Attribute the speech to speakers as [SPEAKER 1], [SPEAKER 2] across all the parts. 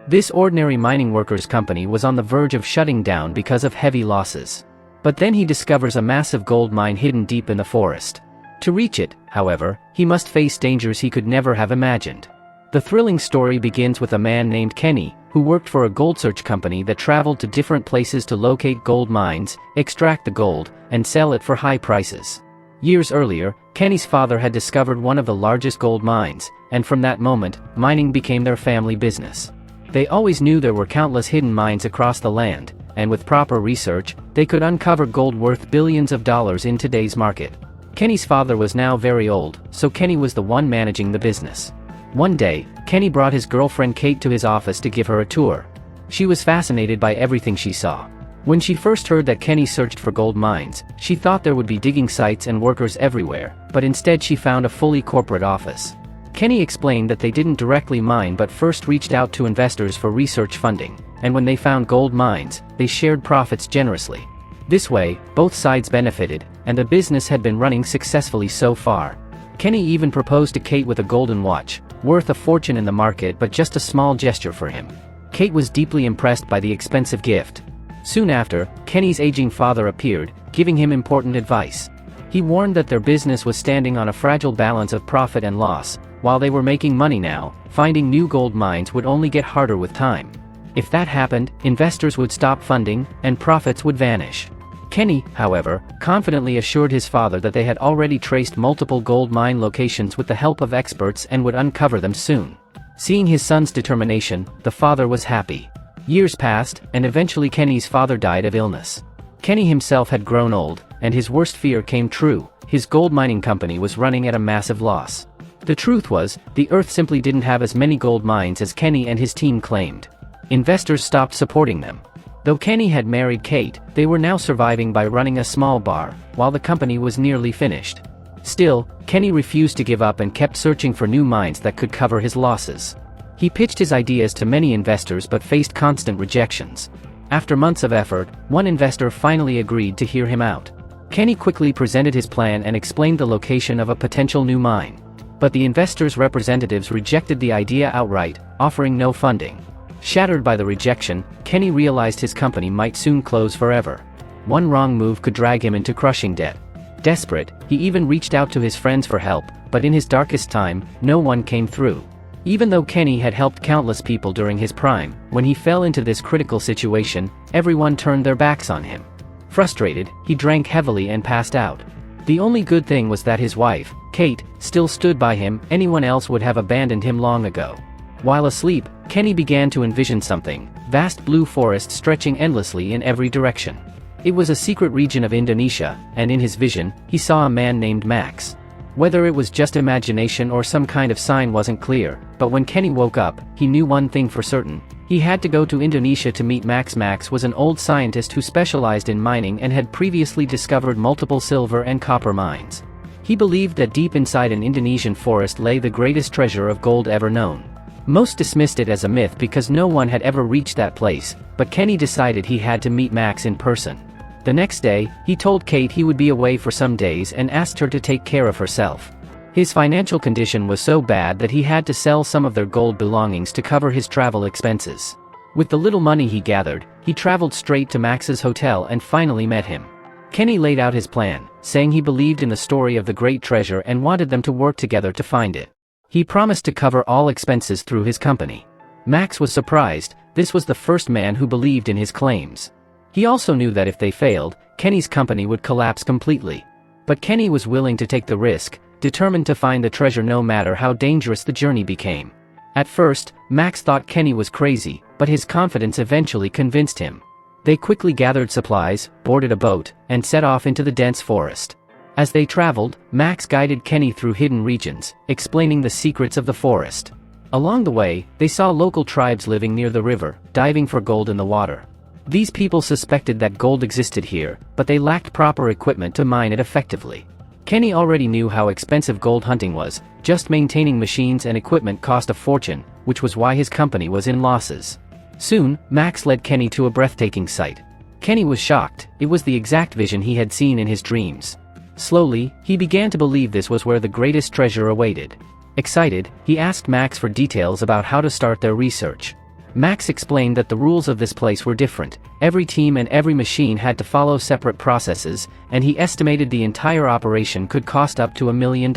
[SPEAKER 1] This ordinary mining workers' company was on the verge of shutting down because of heavy losses. But then he discovers a massive gold mine hidden deep in the forest. To reach it, however, he must face dangers he could never have imagined. The thrilling story begins with a man named Kenny, who worked for a gold search company that traveled to different places to locate gold mines, extract the gold, and sell it for high prices. Years earlier, Kenny's father had discovered one of the largest gold mines, and from that moment, mining became their family business. They always knew there were countless hidden mines across the land, and with proper research, they could uncover gold worth billions of dollars in today's market. Kenny's father was now very old, so Kenny was the one managing the business. One day, Kenny brought his girlfriend Kate to his office to give her a tour. She was fascinated by everything she saw. When she first heard that Kenny searched for gold mines, she thought there would be digging sites and workers everywhere, but instead she found a fully corporate office. Kenny explained that they didn't directly mine but first reached out to investors for research funding, and when they found gold mines, they shared profits generously. This way, both sides benefited, and the business had been running successfully so far. Kenny even proposed to Kate with a golden watch, worth a fortune in the market but just a small gesture for him. Kate was deeply impressed by the expensive gift. Soon after, Kenny's aging father appeared, giving him important advice. He warned that their business was standing on a fragile balance of profit and loss. While they were making money now, finding new gold mines would only get harder with time. If that happened, investors would stop funding, and profits would vanish. Kenny, however, confidently assured his father that they had already traced multiple gold mine locations with the help of experts and would uncover them soon. Seeing his son's determination, the father was happy. Years passed, and eventually Kenny's father died of illness. Kenny himself had grown old, and his worst fear came true: his gold mining company was running at a massive loss. The truth was, the Earth simply didn't have as many gold mines as Kenny and his team claimed. Investors stopped supporting them. Though Kenny had married Kate, they were now surviving by running a small bar, while the company was nearly finished. Still, Kenny refused to give up and kept searching for new mines that could cover his losses. He pitched his ideas to many investors but faced constant rejections. After months of effort, one investor finally agreed to hear him out. Kenny quickly presented his plan and explained the location of a potential new mine. But the investors' representatives rejected the idea outright, offering no funding. Shattered by the rejection, Kenny realized his company might soon close forever. One wrong move could drag him into crushing debt. Desperate, he even reached out to his friends for help, but in his darkest time, no one came through. Even though Kenny had helped countless people during his prime, when he fell into this critical situation, everyone turned their backs on him. Frustrated, he drank heavily and passed out. The only good thing was that his wife, Kate, still stood by him. Anyone else would have abandoned him long ago. While asleep, Kenny began to envision something: vast blue forests stretching endlessly in every direction. It was a secret region of Indonesia, and in his vision, he saw a man named Max. Whether it was just imagination or some kind of sign wasn't clear, but when Kenny woke up, he knew one thing for certain: he had to go to Indonesia to meet Max. Max was an old scientist who specialized in mining and had previously discovered multiple silver and copper mines. He believed that deep inside an Indonesian forest lay the greatest treasure of gold ever known. Most dismissed it as a myth because no one had ever reached that place, but Kenny decided he had to meet Max in person. The next day, he told Kate he would be away for some days and asked her to take care of herself. His financial condition was so bad that he had to sell some of their gold belongings to cover his travel expenses. With the little money he gathered, he traveled straight to Max's hotel and finally met him. Kenny laid out his plan, saying he believed in the story of the great treasure and wanted them to work together to find it. He promised to cover all expenses through his company. Max was surprised. This was the first man who believed in his claims. He also knew that if they failed, Kenny's company would collapse completely. But Kenny was willing to take the risk, determined to find the treasure no matter how dangerous the journey became. At first, Max thought Kenny was crazy, but his confidence eventually convinced him. They quickly gathered supplies, boarded a boat, and set off into the dense forest. As they traveled, Max guided Kenny through hidden regions, explaining the secrets of the forest. Along the way, they saw local tribes living near the river, diving for gold in the water. These people suspected that gold existed here, but they lacked proper equipment to mine it effectively. Kenny already knew how expensive gold hunting was. Just maintaining machines and equipment cost a fortune, which was why his company was in losses. Soon, Max led Kenny to a breathtaking sight. Kenny was shocked. It was the exact vision he had seen in his dreams. Slowly, he began to believe this was where the greatest treasure awaited. Excited, he asked Max for details about how to start their research. Max explained that the rules of this place were different. Every team and every machine had to follow separate processes, and he estimated the entire operation could cost up to $1 million.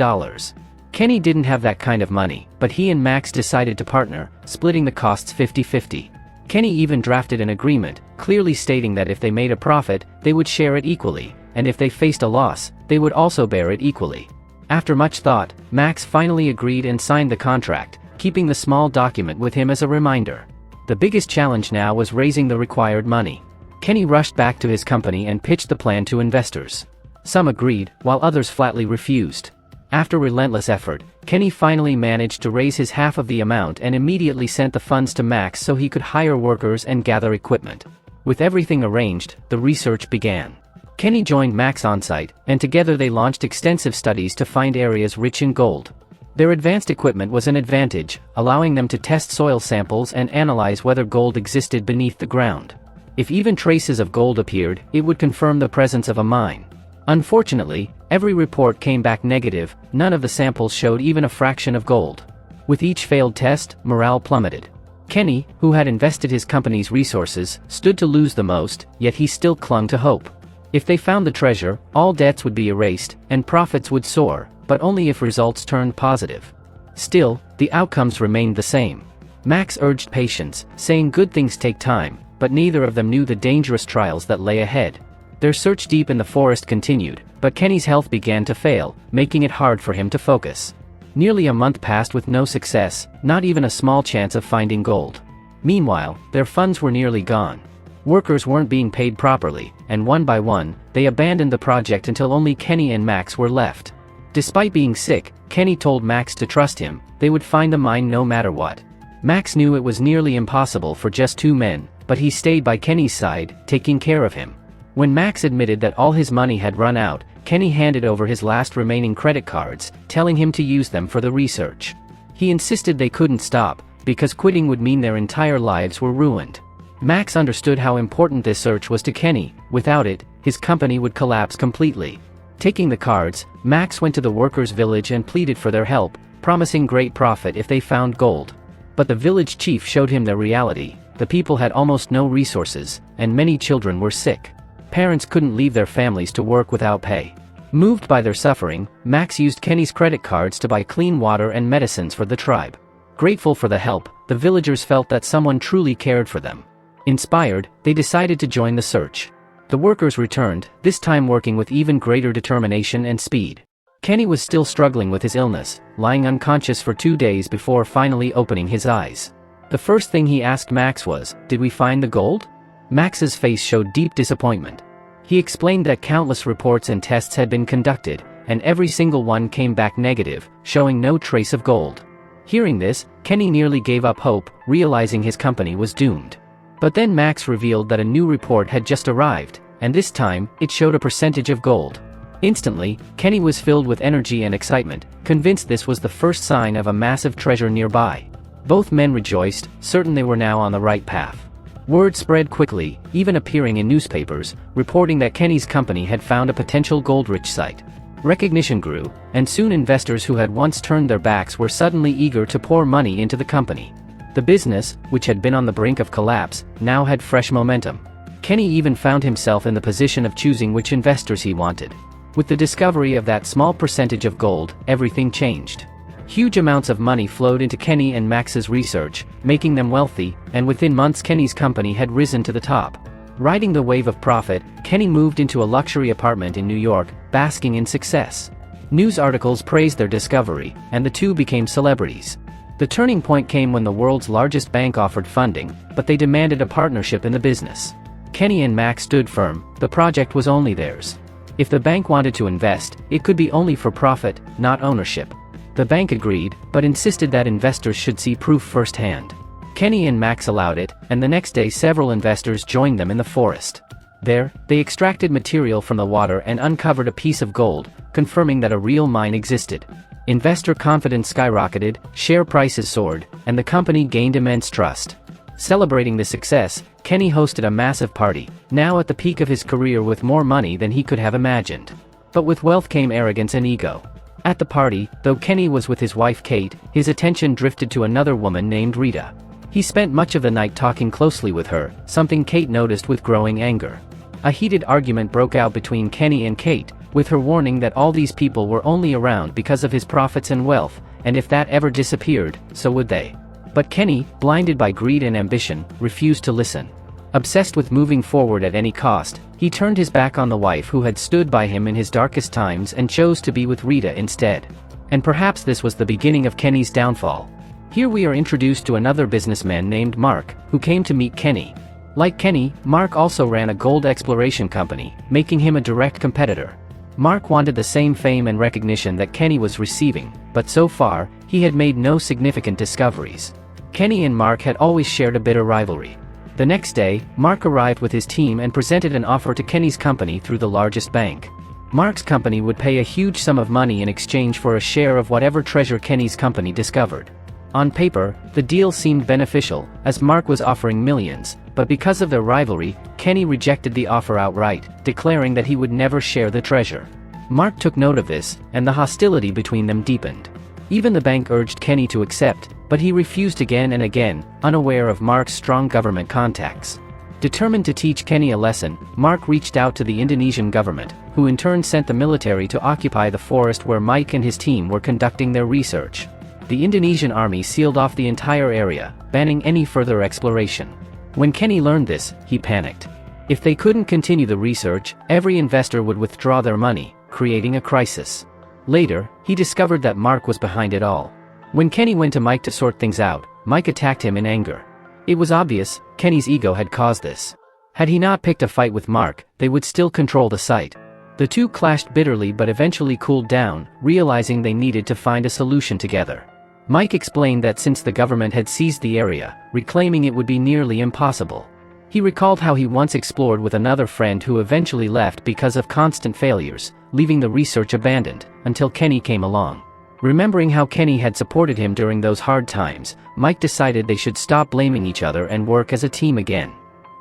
[SPEAKER 1] Kenny didn't have that kind of money, but he and Max decided to partner, splitting the costs 50-50. Kenny even drafted an agreement, clearly stating that if they made a profit, they would share it equally, and if they faced a loss, they would also bear it equally. After much thought, Max finally agreed and signed the contract, keeping the small document with him as a reminder. The biggest challenge now was raising the required money. Kenny rushed back to his company and pitched the plan to investors. Some agreed, while others flatly refused. After relentless effort, Kenny finally managed to raise his half of the amount and immediately sent the funds to Max so he could hire workers and gather equipment. With everything arranged, the research began. Kenny joined Max on site, and together they launched extensive studies to find areas rich in gold. Their advanced equipment was an advantage, allowing them to test soil samples and analyze whether gold existed beneath the ground. If even traces of gold appeared, it would confirm the presence of a mine. Unfortunately, every report came back negative. None of the samples showed even a fraction of gold. With each failed test, morale plummeted. Kenny, who had invested his company's resources, stood to lose the most, yet he still clung to hope. If they found the treasure, all debts would be erased, and profits would soar, but only if results turned positive. Still, the outcomes remained the same. Max urged patience, saying good things take time, but neither of them knew the dangerous trials that lay ahead. Their search deep in the forest continued, but Kenny's health began to fail, making it hard for him to focus. Nearly a month passed with no success, not even a small chance of finding gold. Meanwhile, their funds were nearly gone. Workers weren't being paid properly, and one by one, they abandoned the project until only Kenny and Max were left. Despite being sick, Kenny told Max to trust him. They would find the mine no matter what. Max knew it was nearly impossible for just two men, but he stayed by Kenny's side, taking care of him. When Max admitted that all his money had run out, Kenny handed over his last remaining credit cards, telling him to use them for the research. He insisted they couldn't stop, because quitting would mean their entire lives were ruined. Max understood how important this search was to Kenny. Without it, his company would collapse completely. Taking the cards, Max went to the workers' village and pleaded for their help, promising great profit if they found gold. But the village chief showed him the reality. The people had almost no resources, and many children were sick. Parents couldn't leave their families to work without pay. Moved by their suffering, Max used Kenny's credit cards to buy clean water and medicines for the tribe. Grateful for the help, the villagers felt that someone truly cared for them. Inspired, they decided to join the search. The workers returned, this time working with even greater determination and speed. Kenny was still struggling with his illness, lying unconscious for 2 days before finally opening his eyes. The first thing he asked Max was, "Did we find the gold?" Max's face showed deep disappointment. He explained that countless reports and tests had been conducted, and every single one came back negative, showing no trace of gold. Hearing this, Kenny nearly gave up hope, realizing his company was doomed. But then Max revealed that a new report had just arrived, and this time, it showed a percentage of gold. Instantly, Kenny was filled with energy and excitement, convinced this was the first sign of a massive treasure nearby. Both men rejoiced, certain they were now on the right path. Word spread quickly, even appearing in newspapers, reporting that Kenny's company had found a potential gold-rich site. Recognition grew, and soon investors who had once turned their backs were suddenly eager to pour money into the company. The business, which had been on the brink of collapse, now had fresh momentum. Kenny even found himself in the position of choosing which investors he wanted. With the discovery of that small percentage of gold, everything changed. Huge amounts of money flowed into Kenny and Max's research, making them wealthy, and within months Kenny's company had risen to the top. Riding the wave of profit, Kenny moved into a luxury apartment in New York, basking in success. News articles praised their discovery, and the two became celebrities. The turning point came when the world's largest bank offered funding, but they demanded a partnership in the business. Kenny and Max stood firm. The project was only theirs. If the bank wanted to invest, it could be only for profit, not ownership. The bank agreed, but insisted that investors should see proof firsthand. Kenny and Max allowed it, and the next day several investors joined them in the forest. There, they extracted material from the water and uncovered a piece of gold, confirming that a real mine existed. Investor confidence skyrocketed, share prices soared, and the company gained immense trust. Celebrating the success, Kenny hosted a massive party, now at the peak of his career with more money than he could have imagined. But with wealth came arrogance and ego. At the party, though Kenny was with his wife Kate, his attention drifted to another woman named Rita. He spent much of the night talking closely with her, something Kate noticed with growing anger. A heated argument broke out between Kenny and Kate, with her warning that all these people were only around because of his profits and wealth, and if that ever disappeared, so would they. But Kenny, blinded by greed and ambition, refused to listen. Obsessed with moving forward at any cost, he turned his back on the wife who had stood by him in his darkest times and chose to be with Rita instead. And perhaps this was the beginning of Kenny's downfall. Here we are introduced to another businessman named Mark, who came to meet Kenny. Like Kenny, Mark also ran a gold exploration company, making him a direct competitor. Mark wanted the same fame and recognition that Kenny was receiving, but so far, he had made no significant discoveries. Kenny and Mark had always shared a bitter rivalry. The next day, Mark arrived with his team and presented an offer to Kenny's company through the largest bank. Mark's company would pay a huge sum of money in exchange for a share of whatever treasure Kenny's company discovered. On paper, the deal seemed beneficial, as Mark was offering millions, but because of their rivalry, Kenny rejected the offer outright, declaring that he would never share the treasure. Mark took note of this, and the hostility between them deepened. Even the bank urged Kenny to accept, but he refused again and again, unaware of Mark's strong government contacts. Determined to teach Kenny a lesson, Mark reached out to the Indonesian government, who in turn sent the military to occupy the forest where Mike and his team were conducting their research. The Indonesian army sealed off the entire area, banning any further exploration. When Kenny learned this, he panicked. If they couldn't continue the research, every investor would withdraw their money, creating a crisis. Later, he discovered that Mark was behind it all. When Kenny went to Mike to sort things out, Mike attacked him in anger. It was obvious, Kenny's ego had caused this. Had he not picked a fight with Mark, they would still control the site. The two clashed bitterly but eventually cooled down, realizing they needed to find a solution together. Mike explained that since the government had seized the area, reclaiming it would be nearly impossible. He recalled how he once explored with another friend who eventually left because of constant failures, leaving the research abandoned, until Kenny came along. Remembering how Kenny had supported him during those hard times, Mike decided they should stop blaming each other and work as a team again.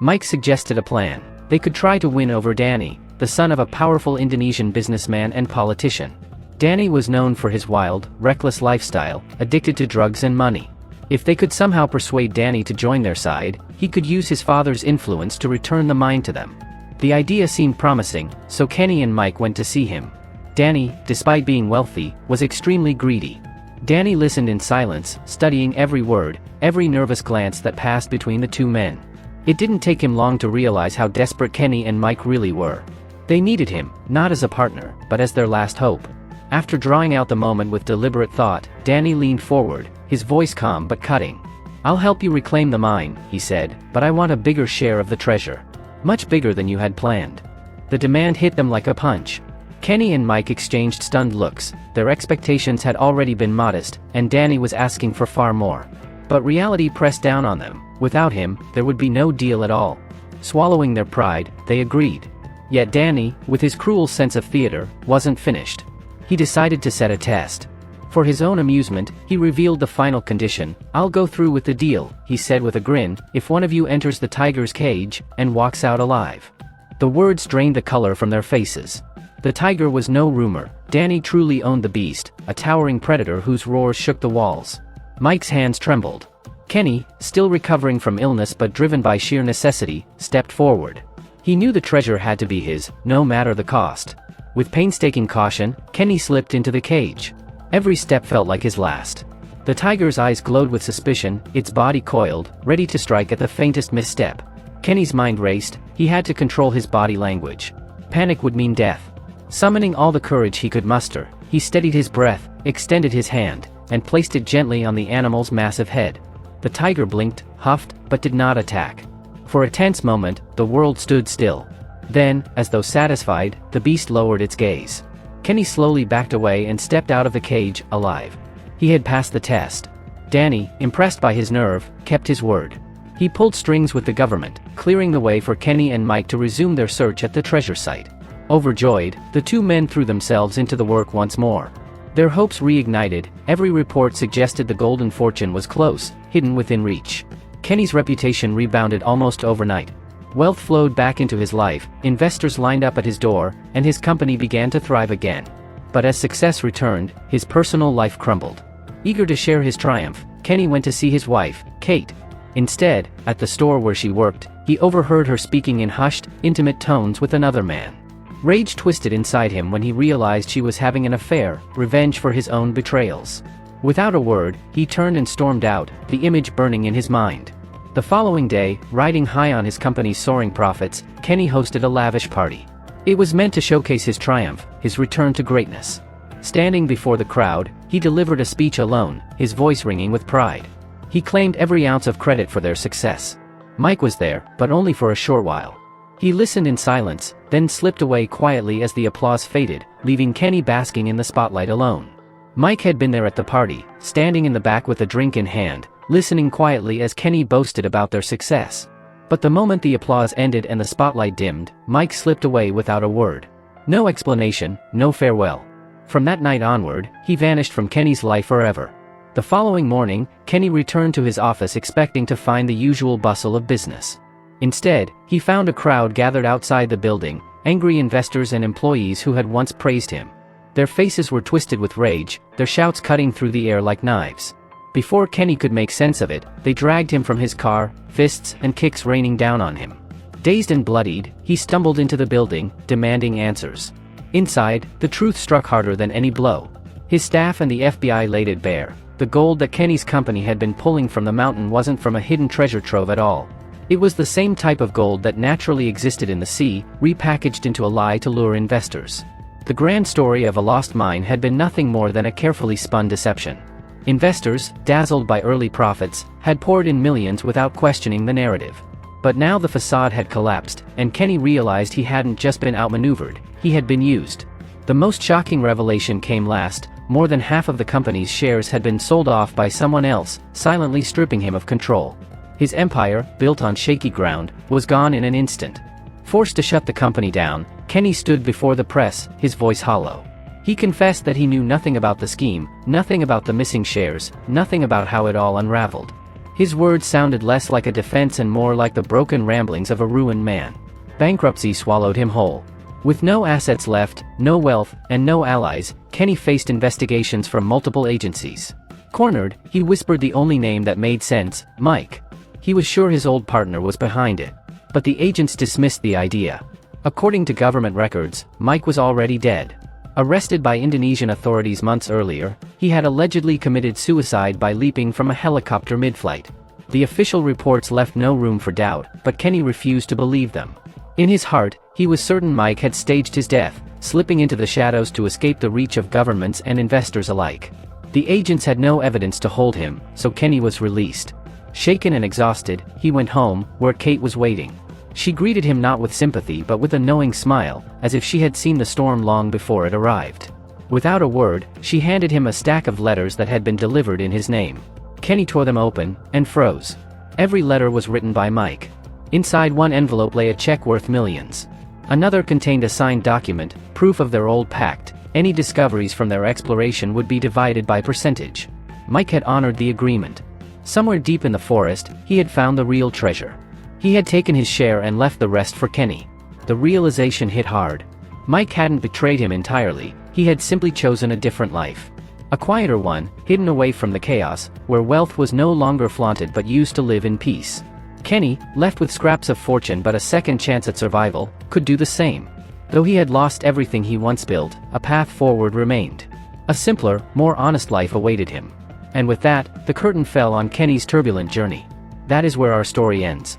[SPEAKER 1] Mike suggested a plan. They could try to win over Danny, the son of a powerful Indonesian businessman and politician. Danny was known for his wild, reckless lifestyle, addicted to drugs and money. If they could somehow persuade Danny to join their side, he could use his father's influence to return the mine to them. The idea seemed promising, so Kenny and Mike went to see him. Danny, despite being wealthy, was extremely greedy. Danny listened in silence, studying every word, every nervous glance that passed between the two men. It didn't take him long to realize how desperate Kenny and Mike really were. They needed him, not as a partner, but as their last hope. After drawing out the moment with deliberate thought, Danny leaned forward, his voice calm but cutting. "I'll help you reclaim the mine," he said, "but I want a bigger share of the treasure. Much bigger than you had planned." The demand hit them like a punch. Kenny and Mike exchanged stunned looks. Their expectations had already been modest, and Danny was asking for far more. But reality pressed down on them. Without him, there would be no deal at all. Swallowing their pride, they agreed. Yet Danny, with his cruel sense of theater, wasn't finished. He decided to set a test. For his own amusement, he revealed the final condition. "I'll go through with the deal," he said with a grin, "if one of you enters the tiger's cage and walks out alive." The words drained the color from their faces. The tiger was no rumor. Danny truly owned the beast, a towering predator whose roars shook the walls. Mike's hands trembled. Kenny, still recovering from illness but driven by sheer necessity, stepped forward. He knew the treasure had to be his, no matter the cost. With painstaking caution, Kenny slipped into the cage. Every step felt like his last. The tiger's eyes glowed with suspicion, its body coiled, ready to strike at the faintest misstep. Kenny's mind raced. He had to control his body language. Panic would mean death. Summoning all the courage he could muster, he steadied his breath, extended his hand, and placed it gently on the animal's massive head. The tiger blinked, huffed, but did not attack. For a tense moment, the world stood still. Then, as though satisfied, the beast lowered its gaze. Kenny slowly backed away and stepped out of the cage, alive. He had passed the test. Danny, impressed by his nerve, kept his word. He pulled strings with the government, clearing the way for Kenny and Mike to resume their search at the treasure site. Overjoyed, the two men threw themselves into the work once more. Their hopes reignited. Every report suggested the golden fortune was close, hidden within reach. Kenny's reputation rebounded almost overnight. Wealth flowed back into his life, investors lined up at his door, and his company began to thrive again. But as success returned, his personal life crumbled. Eager to share his triumph, Kenny went to see his wife, Kate. Instead, at the store where she worked, he overheard her speaking in hushed, intimate tones with another man. Rage twisted inside him when he realized she was having an affair, revenge for his own betrayals. Without a word, he turned and stormed out, the image burning in his mind. The following day, riding high on his company's soaring profits, Kenny hosted a lavish party. It was meant to showcase his triumph, his return to greatness. Standing before the crowd, he delivered a speech alone, his voice ringing with pride. He claimed every ounce of credit for their success. Mike was there, but only for a short while. He listened in silence, then slipped away quietly as the applause faded, leaving Kenny basking in the spotlight alone. Mike had been there at the party, standing in the back with a drink in hand, listening quietly as Kenny boasted about their success. But the moment the applause ended and the spotlight dimmed, Mike slipped away without a word. No explanation, no farewell. From that night onward, he vanished from Kenny's life forever. The following morning, Kenny returned to his office expecting to find the usual bustle of business. Instead, he found a crowd gathered outside the building, angry investors and employees who had once praised him. Their faces were twisted with rage, their shouts cutting through the air like knives. Before Kenny could make sense of it, they dragged him from his car, fists and kicks raining down on him. Dazed and bloodied, he stumbled into the building, demanding answers. Inside, the truth struck harder than any blow. His staff and the FBI laid it bare. The gold that Kenny's company had been pulling from the mountain wasn't from a hidden treasure trove at all. It was the same type of gold that naturally existed in the sea, repackaged into a lie to lure investors. The grand story of a lost mine had been nothing more than a carefully spun deception. Investors, dazzled by early profits, had poured in millions without questioning the narrative. But now the facade had collapsed, and Kenny realized he hadn't just been outmaneuvered, he had been used. The most shocking revelation came last. More than half of the company's shares had been sold off by someone else, silently stripping him of control. His empire, built on shaky ground, was gone in an instant. Forced to shut the company down, Kenny stood before the press, his voice hollow. He confessed that he knew nothing about the scheme, nothing about the missing shares, nothing about how it all unraveled. His words sounded less like a defense and more like the broken ramblings of a ruined man. Bankruptcy swallowed him whole. With no assets left, no wealth, and no allies, Kenny faced investigations from multiple agencies. Cornered, he whispered the only name that made sense, Mike. He was sure his old partner was behind it. But the agents dismissed the idea. According to government records, Mike was already dead. Arrested by Indonesian authorities months earlier, he had allegedly committed suicide by leaping from a helicopter mid-flight. The official reports left no room for doubt, but Kenny refused to believe them. In his heart, he was certain Mike had staged his death, slipping into the shadows to escape the reach of governments and investors alike. The agents had no evidence to hold him, so Kenny was released. Shaken and exhausted, he went home, where Kate was waiting. She greeted him not with sympathy but with a knowing smile, as if she had seen the storm long before it arrived. Without a word, she handed him a stack of letters that had been delivered in his name. Kenny tore them open, and froze. Every letter was written by Mike. Inside one envelope lay a check worth millions. Another contained a signed document, proof of their old pact. Any discoveries from their exploration would be divided by percentage. Mike had honored the agreement. Somewhere deep in the forest, he had found the real treasure. He had taken his share and left the rest for Kenny. The realization hit hard. Mike hadn't betrayed him entirely, he had simply chosen a different life. A quieter one, hidden away from the chaos, where wealth was no longer flaunted but used to live in peace. Kenny, left with scraps of fortune but a second chance at survival, could do the same. Though he had lost everything he once built, a path forward remained. A simpler, more honest life awaited him. And with that, the curtain fell on Kenny's turbulent journey. That is where our story ends.